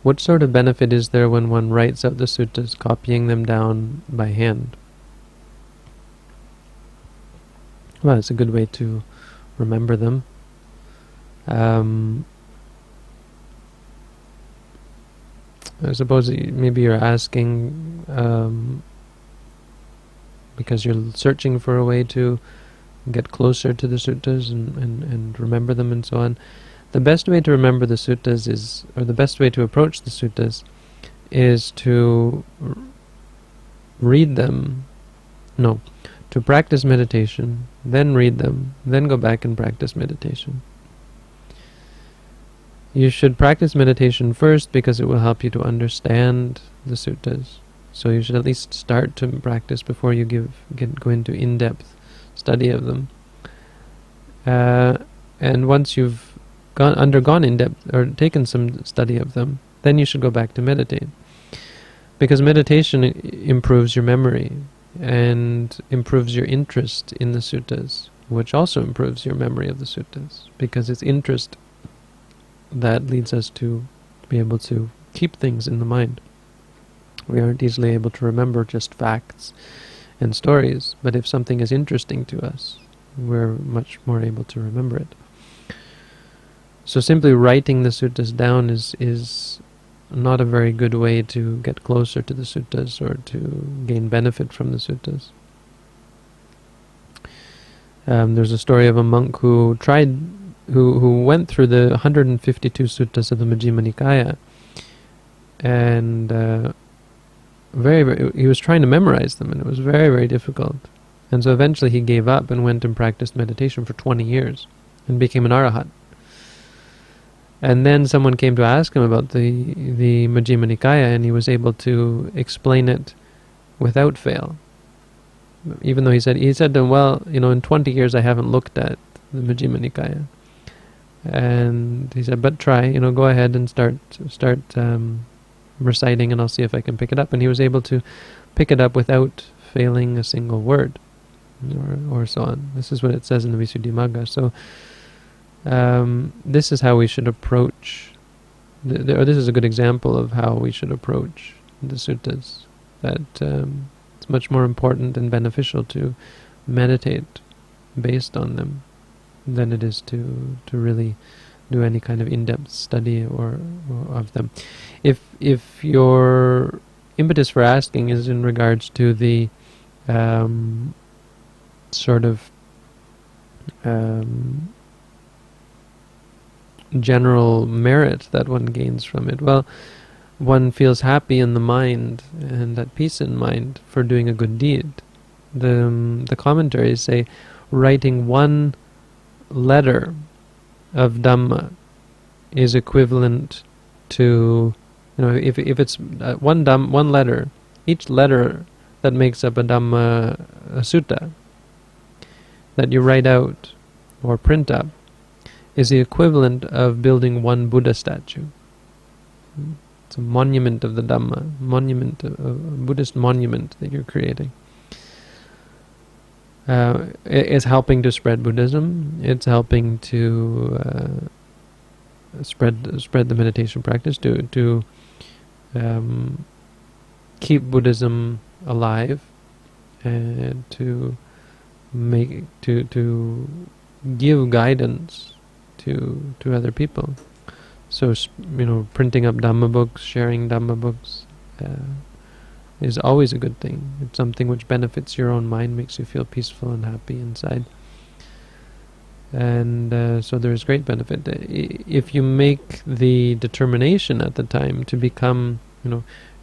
What sort of benefit is there when one writes out the suttas, copying them down by hand? Well, it's a good way to remember them. I suppose maybe you're asking because you're searching for a way to get closer to the suttas and remember them and so on. The best way to remember the suttas is, or the best way to approach the suttas is to read them, no, to practice meditation, then read them, then go back and practice meditation. You should practice meditation first because it will help you to understand the suttas. So you should at least start to practice before you go into in-depth study of them. And once you've undergone in-depth or taken some study of them, then you should go back to meditate. Because meditation improves your memory and improves your interest in the suttas, which also improves your memory of the suttas, because it's interest that leads us to be able to keep things in the mind. We aren't easily able to remember just facts and stories, but if something is interesting to us, we're much more able to remember it. So simply writing the suttas down is not a very good way to get closer to the suttas or to gain benefit from the suttas. There's a story of a monk who went through the 152 suttas of the Majjhima Nikaya, and he was trying to memorize them, and it was very, very difficult. And so eventually he gave up and went and practiced meditation for 20 years and became an arahat. And then someone came to ask him about the Majjhima Nikaya, and he was able to explain it without fail. Even though he said to them, well, in 20 years I haven't looked at the Majjhima Nikaya. And he said, but try, go ahead and start reciting, and I'll see if I can pick it up. And he was able to pick it up without failing a single word, or so on. This is what it says in the Visuddhimagga. So this is how we should approach, or this is a good example of how we should approach the suttas, that it's much more important and beneficial to meditate based on them than it is to really do any kind of in-depth study or of them. If your impetus for asking is in regards to the sort of general merit that one gains from it, well, one feels happy in the mind and at peace in mind for doing a good deed. The commentaries say writing one letter of Dhamma is equivalent to, if it's one letter, each letter that makes up a Dhamma, a sutta, that you write out or print up, is the equivalent of building one Buddha statue. It's a monument of the Dhamma, a Buddhist monument that you're creating. It's helping to spread Buddhism. It's helping to spread the meditation practice, to keep Buddhism alive, and to give guidance to other people. So printing up Dhamma books, sharing Dhamma books, is always a good thing. It's something which benefits your own mind, makes you feel peaceful and happy inside. And so there is great benefit. If you make the determination at the time to become,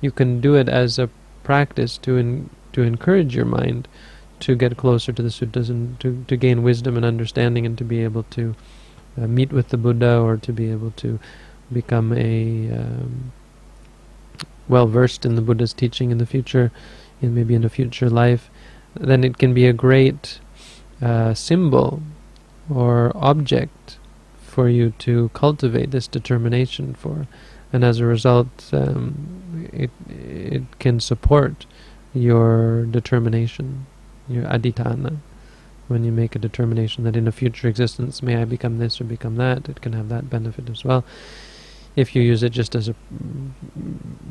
you can do it as a practice to encourage your mind to get closer to the suttas and to gain wisdom and understanding, and to be able to meet with the Buddha, or to be able to become well versed in the Buddha's teaching in the future, maybe in a future life. Then it can be a great symbol or object for you to cultivate this determination for, and as a result it can support your determination, your adhitthana. When you make a determination that in a future existence may I become this or become that, it can have that benefit as well. If you use it just as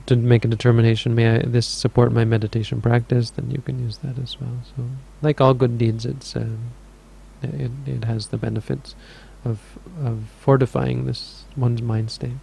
to make a determination, may this support my meditation practice, then you can use that as well. So, like all good deeds, it has the benefits of fortifying one's mind state.